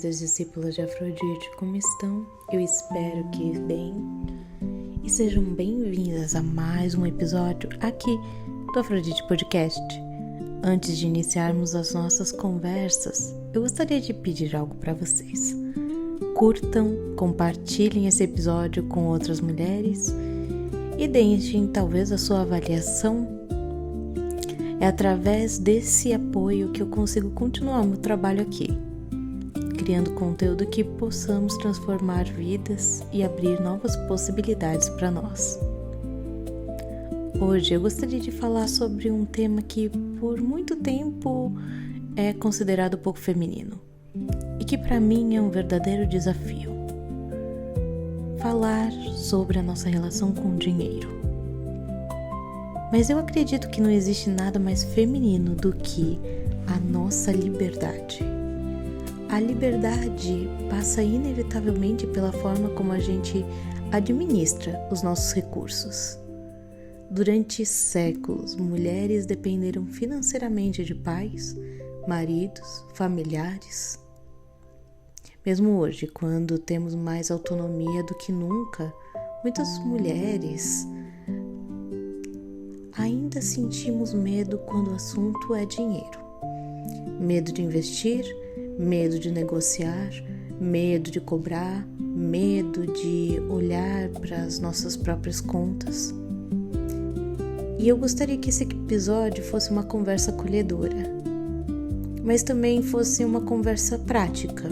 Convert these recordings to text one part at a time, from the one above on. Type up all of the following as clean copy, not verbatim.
queridas discípulas de Afrodite, como estão? Eu espero que bem. E sejam bem-vindas a mais um episódio aqui do Afrodite Podcast. Antes de iniciarmos as nossas conversas, eu gostaria de pedir algo para vocês. Curtam, compartilhem esse episódio com outras mulheres e deixem talvez a sua avaliação. É através desse apoio que eu consigo continuar meu trabalho aqui, criando conteúdo que possamos transformar vidas e abrir novas possibilidades para nós. Hoje eu gostaria de falar sobre um tema que por muito tempo é considerado pouco feminino e que para mim é um verdadeiro desafio. Falar sobre a nossa relação com o dinheiro. Mas eu acredito que não existe nada mais feminino do que a nossa liberdade. A liberdade passa inevitavelmente pela forma como a gente administra os nossos recursos. Durante séculos, mulheres dependeram financeiramente de pais, maridos, familiares. Mesmo hoje, quando temos mais autonomia do que nunca, muitas mulheres ainda sentimos medo quando o assunto é dinheiro. Medo de investir, medo de negociar, medo de cobrar, medo de olhar para as nossas próprias contas. E eu gostaria que esse episódio fosse uma conversa acolhedora, mas também fosse uma conversa prática.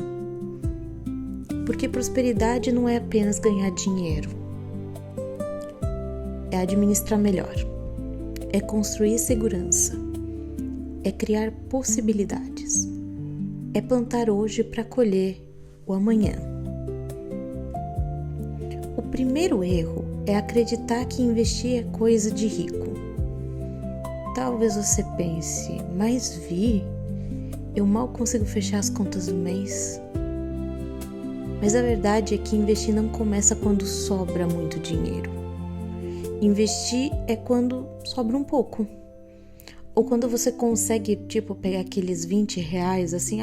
Porque prosperidade não é apenas ganhar dinheiro, é administrar melhor. É construir segurança, é criar possibilidades, é plantar hoje para colher o amanhã. O primeiro erro é acreditar que investir é coisa de rico. Talvez você pense, mas eu mal consigo fechar as contas do mês. Mas a verdade é que investir não começa quando sobra muito dinheiro. Investir é quando sobra um pouco. Ou quando você consegue, pegar aqueles R$20, assim,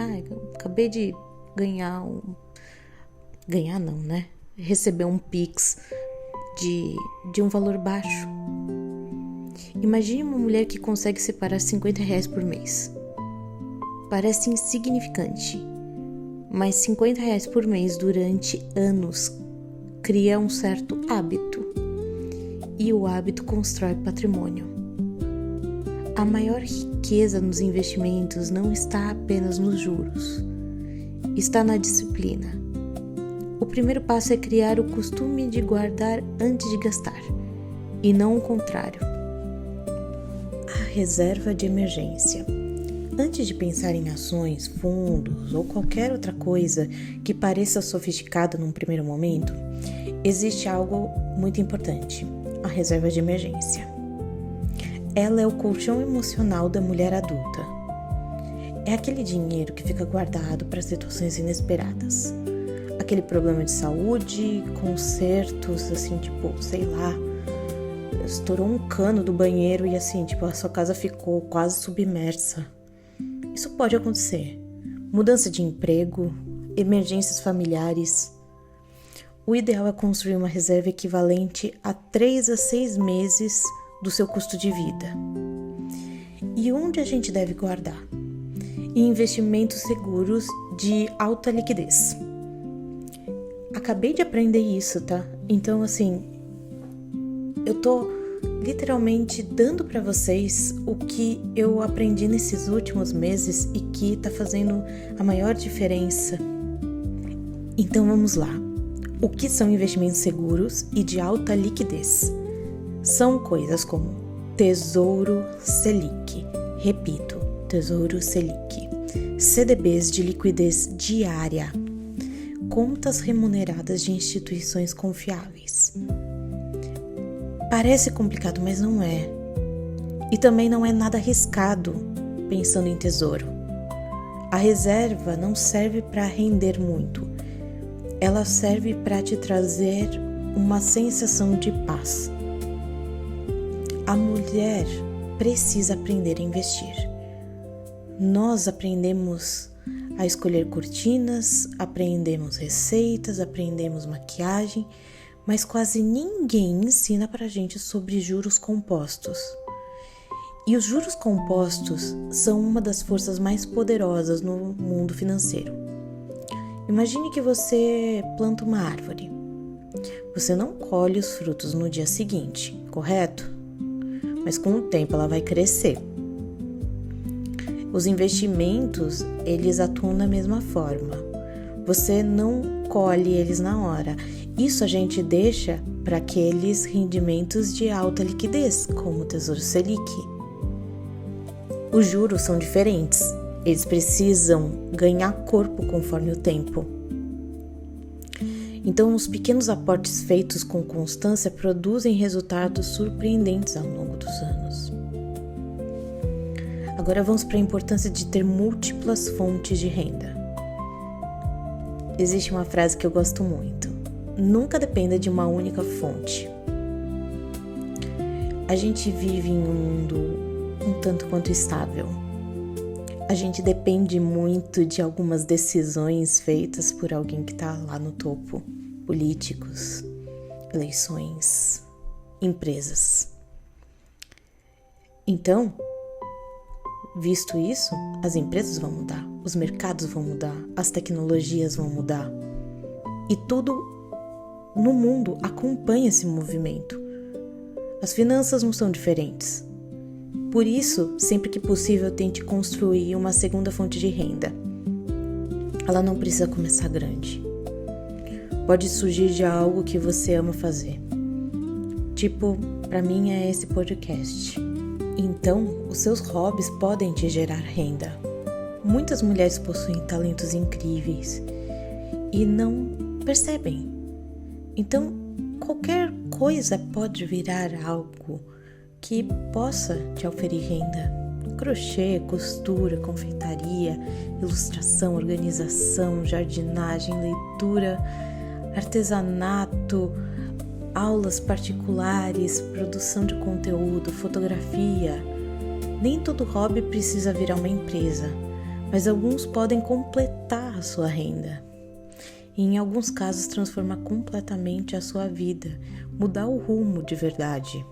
acabei de ganhar Ganhar não, né? Receber um Pix de um valor baixo. Imagine uma mulher que consegue separar R$50 por mês. Parece insignificante, mas R$50 por mês durante anos cria um certo hábito. E o hábito constrói patrimônio. A maior riqueza nos investimentos não está apenas nos juros, está na disciplina. O primeiro passo é criar o costume de guardar antes de gastar, e não o contrário. A reserva de emergência. Antes de pensar em ações, fundos ou qualquer outra coisa que pareça sofisticada num primeiro momento, existe algo muito importante. A reserva de emergência. Ela é o colchão emocional da mulher adulta. É aquele dinheiro que fica guardado para situações inesperadas. Aquele problema de saúde, consertos, estourou um cano do banheiro e a sua casa ficou quase submersa. Isso pode acontecer. Mudança de emprego, emergências familiares. O ideal é construir uma reserva equivalente a 3 a 6 meses do seu custo de vida. E onde a gente deve guardar? Em investimentos seguros de alta liquidez. Acabei de aprender isso, tá? Então, eu tô literalmente dando para vocês o que eu aprendi nesses últimos meses e que tá fazendo a maior diferença. Então, vamos lá. O que são investimentos seguros e de alta liquidez? São coisas como Tesouro Selic, repito, Tesouro Selic, CDBs de liquidez diária, contas remuneradas de instituições confiáveis. Parece complicado, mas não é. E também não é nada arriscado pensando em tesouro. A reserva não serve para render muito. Ela serve para te trazer uma sensação de paz. A mulher precisa aprender a investir. Nós aprendemos a escolher cortinas, aprendemos receitas, aprendemos maquiagem, mas quase ninguém ensina pra gente sobre juros compostos. E os juros compostos são uma das forças mais poderosas no mundo financeiro. Imagine que você planta uma árvore. Você não colhe os frutos no dia seguinte, correto? Mas com o tempo ela vai crescer. Os investimentos, eles atuam da mesma forma. Você não colhe eles na hora. Isso a gente deixa para aqueles rendimentos de alta liquidez, como o Tesouro Selic. Os juros são diferentes. Eles precisam ganhar corpo conforme o tempo. Então, os pequenos aportes feitos com constância produzem resultados surpreendentes ao longo dos anos. Agora vamos para a importância de ter múltiplas fontes de renda. Existe uma frase que eu gosto muito. Nunca dependa de uma única fonte. A gente vive em um mundo um tanto quanto estável. A gente depende muito de algumas decisões feitas por alguém que está lá no topo. Políticos, eleições, empresas. Então, visto isso, as empresas vão mudar, os mercados vão mudar, as tecnologias vão mudar. E tudo no mundo acompanha esse movimento. As finanças não são diferentes. Por isso, sempre que possível, tente construir uma segunda fonte de renda. Ela não precisa começar grande. Pode surgir de algo que você ama fazer. Tipo, para mim é esse podcast. Então, os seus hobbies podem te gerar renda. Muitas mulheres possuem talentos incríveis e não percebem. Então, qualquer coisa pode virar algo que possa te oferir renda. Crochê, costura, confeitaria, ilustração, organização, jardinagem, leitura, artesanato, aulas particulares, produção de conteúdo, fotografia. Nem todo hobby precisa virar uma empresa, mas alguns podem completar a sua renda. E em alguns casos transformar completamente a sua vida, mudar o rumo de verdade.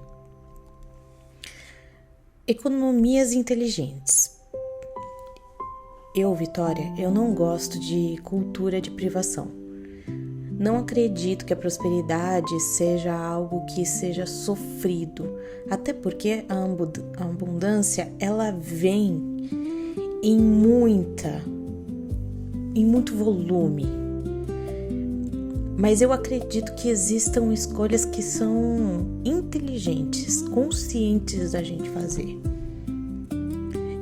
Economias inteligentes. Eu, Vitória, eu não gosto de cultura de privação. Não acredito que a prosperidade seja algo que seja sofrido, até porque a abundância ela vem em muito volume. Mas eu acredito que existam escolhas que são inteligentes, conscientes da gente fazer.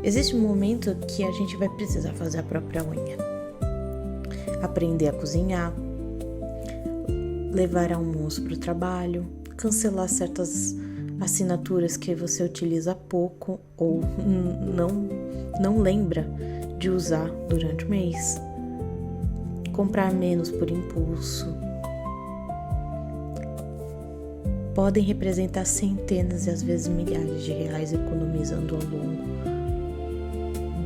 Existe um momento que a gente vai precisar fazer a própria unha, aprender a cozinhar, levar almoço para o trabalho, cancelar certas assinaturas que você utiliza pouco ou não lembra de usar durante o mês, comprar menos por impulso. Podem representar centenas e às vezes milhares de reais economizando ao longo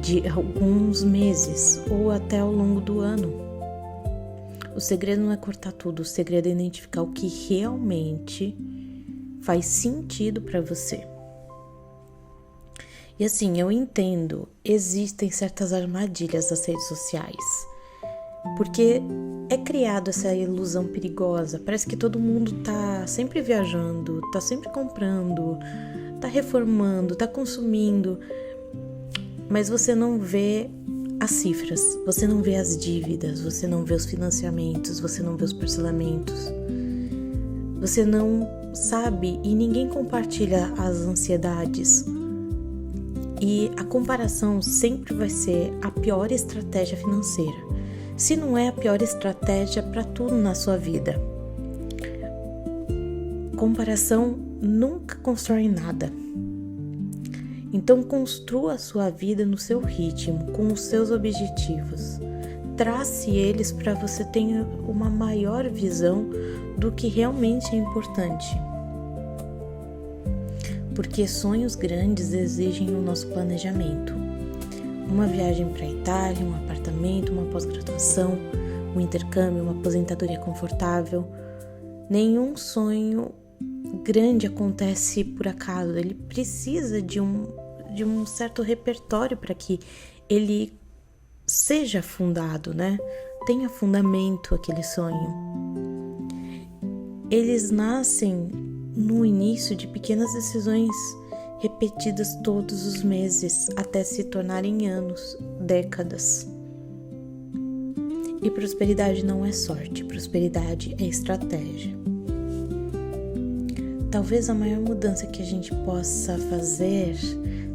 de alguns meses ou até ao longo do ano. O segredo não é cortar tudo, o segredo é identificar o que realmente faz sentido para você. E assim, eu entendo, existem certas armadilhas das redes sociais, porque é criado essa ilusão perigosa, parece que todo mundo tá sempre viajando, tá sempre comprando, tá reformando, tá consumindo, mas você não vê as cifras, você não vê as dívidas, você não vê os financiamentos, você não vê os parcelamentos, você não sabe e ninguém compartilha as ansiedades. E a comparação sempre vai ser a pior estratégia financeira, se não é a pior estratégia para tudo na sua vida. Comparação nunca constrói nada. Então construa a sua vida no seu ritmo, com os seus objetivos. Trace eles para você ter uma maior visão do que realmente é importante. Porque sonhos grandes exigem o nosso planejamento. uma viagem para a Itália, um apartamento, uma pós-graduação, um intercâmbio, uma aposentadoria confortável. Nenhum sonho grande acontece por acaso. Ele precisa de um certo repertório para que ele seja fundado, né? Tenha fundamento aquele sonho. Eles nascem no início de pequenas decisões repetidas todos os meses até se tornarem anos, décadas. E prosperidade não é sorte, prosperidade é estratégia. Talvez a maior mudança que a gente possa fazer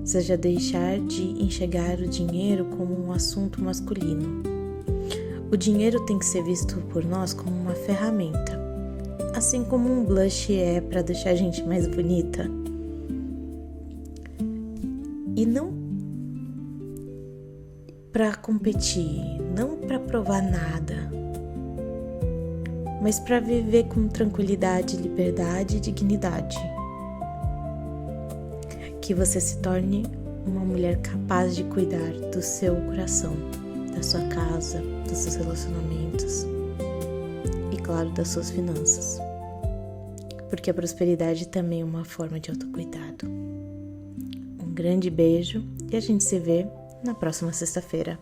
seja deixar de enxergar o dinheiro como um assunto masculino. O dinheiro tem que ser visto por nós como uma ferramenta, assim como um blush é para deixar a gente mais bonita. E não para competir, não para provar nada, mas para viver com tranquilidade, liberdade e dignidade. Que você se torne uma mulher capaz de cuidar do seu coração, da sua casa, dos seus relacionamentos e, claro, das suas finanças. Porque a prosperidade também é uma forma de autocuidado. Um grande beijo e a gente se vê na próxima sexta-feira.